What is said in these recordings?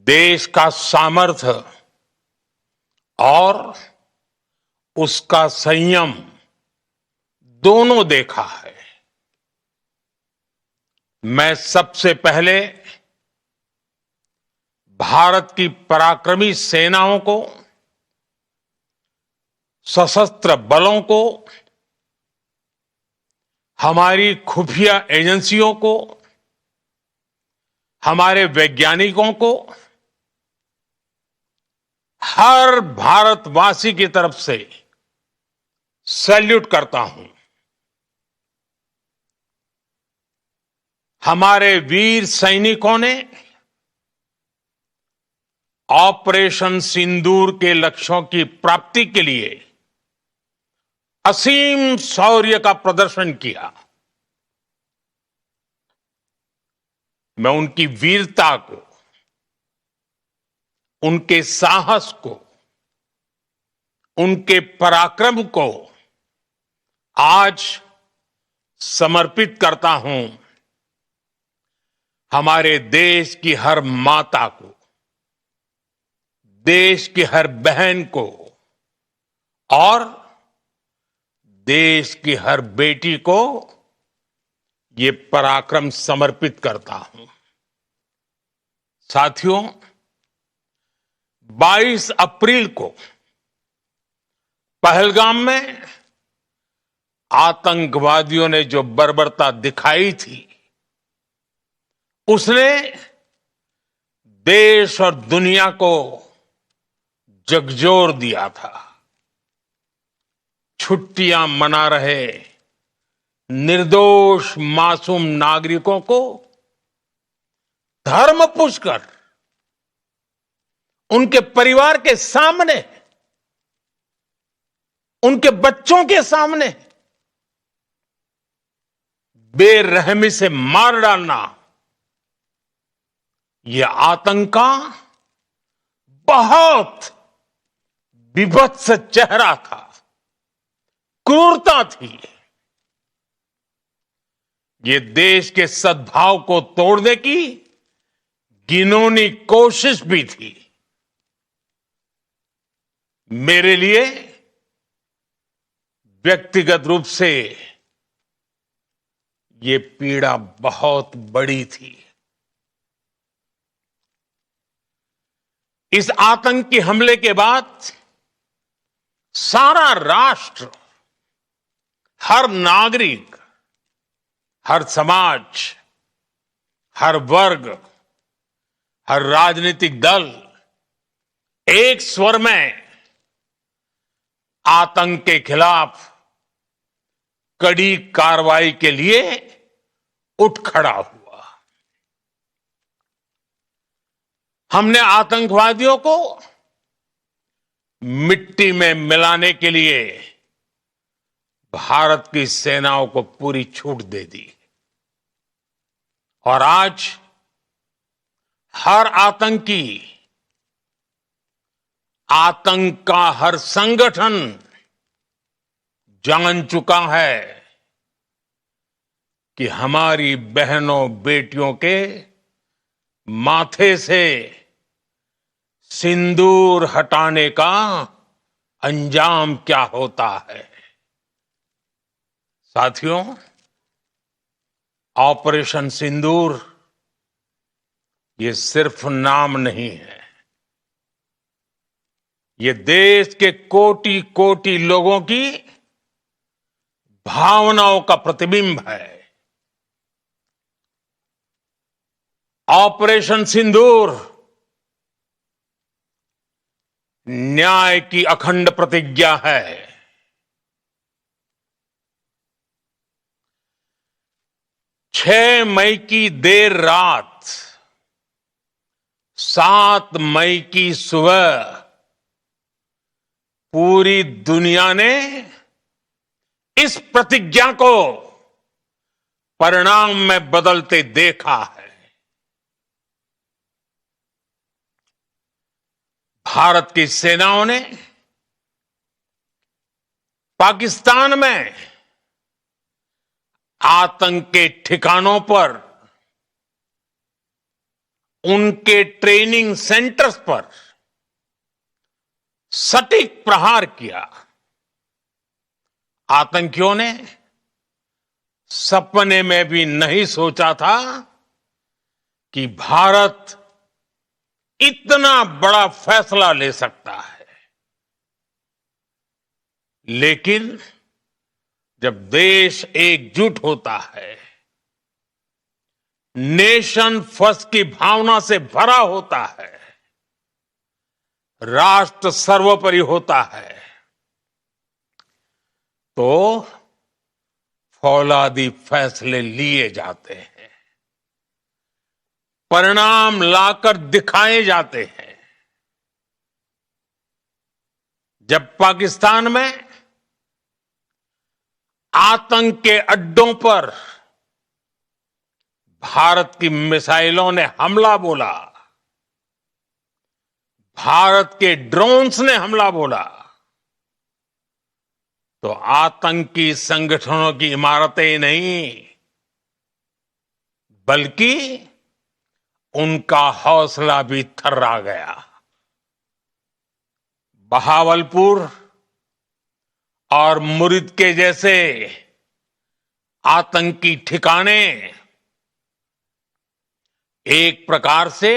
देश का सामर्थ्य और उसका संयम दोनों देखा है। मैं सबसे पहले भारत की पराक्रमी सेनाओं को, सशस्त्र बलों को, हमारी खुफिया एजेंसियों को, हमारे वैज्ञानिकों को, हर भारतवासी की तरफ से सैल्यूट करता हूं। हमारे वीर सैनिकों ने ऑपरेशन सिंदूर के लक्ष्यों की प्राप्ति के लिए असीम शौर्य का प्रदर्शन किया। मैं उनकी वीरता को, उनके साहस को, उनके पराक्रम को आज समर्पित करता हूं। हमारे देश की हर माता को, देश की हर बहन को और देश की हर बेटी को ये पराक्रम समर्पित करता हूं। साथियों, 22 अप्रैल को पहलगाम में आतंकवादियों ने जो बर्बरता दिखाई थी, उसने देश और दुनिया को झकझोर दिया था। छुट्टियां मना रहे निर्दोष मासूम नागरिकों को धर्म पूछकर उनके परिवार के सामने, उनके बच्चों के सामने बेरहमी से मार डालना, यह आतंक का बहुत विभत्स चेहरा था, क्रूरता थी। ये देश के सद्भाव को तोड़ने की घिनौनी कोशिश भी थी। मेरे लिए व्यक्तिगत रूप से ये पीड़ा बहुत बड़ी थी। इस आतंकी हमले के बाद सारा राष्ट्र, हर नागरिक, हर समाज, हर वर्ग, हर राजनीतिक दल एक स्वर में आतंक के खिलाफ कड़ी कार्रवाई के लिए उठ खड़ा हुआ। हमने आतंकवादियों को मिट्टी में मिलाने के लिए भारत की सेनाओं को पूरी छूट दे दी और आज हर आतंकी, आतंक का हर संगठन जान चुका है कि हमारी बहनों बेटियों के माथे से सिंदूर हटाने का अंजाम क्या होता है। साथियों, ऑपरेशन सिंदूर ये सिर्फ नाम नहीं है, ये देश के कोटि कोटि लोगों की भावनाओं का प्रतिबिंब है। ऑपरेशन सिंदूर न्याय की अखंड प्रतिज्ञा है। 6 मई की देर रात, 7 मई की सुबह पूरी दुनिया ने इस प्रतिज्ञा को परिणाम में बदलते देखा है। भारत की सेनाओं ने पाकिस्तान में आतंक के ठिकानों पर उनके ट्रेनिंग सेंटर्स पर सटीक प्रहार किया। आतंकियों ने सपने में भी नहीं सोचा था कि भारत इतना बड़ा फैसला ले सकता है। लेकिन जब देश एकजुट होता है, नेशन फर्स्ट की भावना से भरा होता है, राष्ट्र सर्वोपरि होता है, तो फौलादी फैसले लिए जाते हैं, परिणाम लाकर दिखाए जाते हैं। जब पाकिस्तान में आतंक के अड्डों पर भारत की मिसाइलों ने हमला बोला, भारत के ड्रोन्स ने हमला बोला, तो आतंकी संगठनों की इमारतें नहीं, बल्कि उनका हौसला भी थर्रा गया। बहावलपुर और मुरिद के जैसे आतंकी ठिकाने एक प्रकार से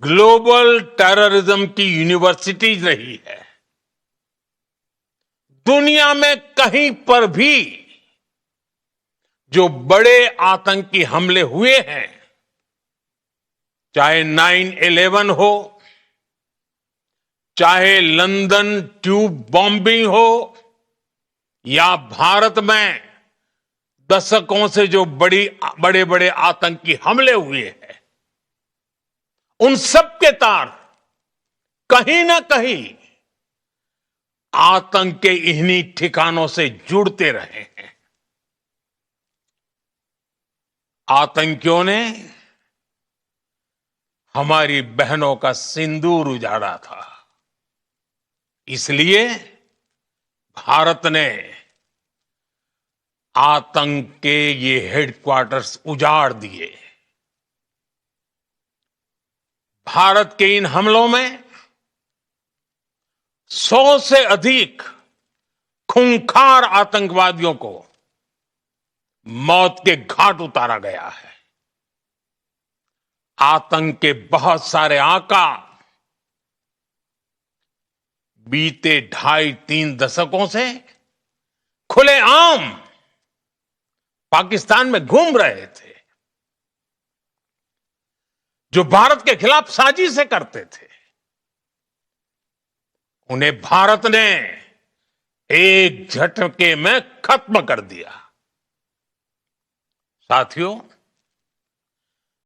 ग्लोबल टेररिज्म की यूनिवर्सिटीज रही है। दुनिया में कहीं पर भी जो बड़े आतंकी हमले हुए हैं, चाहे 9/11 हो, चाहे लंदन ट्यूब बॉम्बिंग हो, या भारत में दशकों से जो बड़े बड़े आतंकी हमले हुए हैं, उन सब के तार कहीं ना कहीं आतंक के इन्हीं ठिकानों से जुड़ते रहे हैं। आतंकियों ने हमारी बहनों का सिंदूर उजाड़ा था, इसलिए भारत ने आतंक के ये हेडक्वार्टर्स उजाड़ दिए। भारत के इन हमलों में 100 से अधिक खूंखार आतंकवादियों को मौत के घाट उतारा गया है। आतंक के बहुत सारे आका बीते 2.5-3 दशकों से खुलेआम पाकिस्तान में घूम रहे थे, जो भारत के खिलाफ साजिशें करते थे। उन्हें भारत ने एक झटके में खत्म कर दिया। साथियों,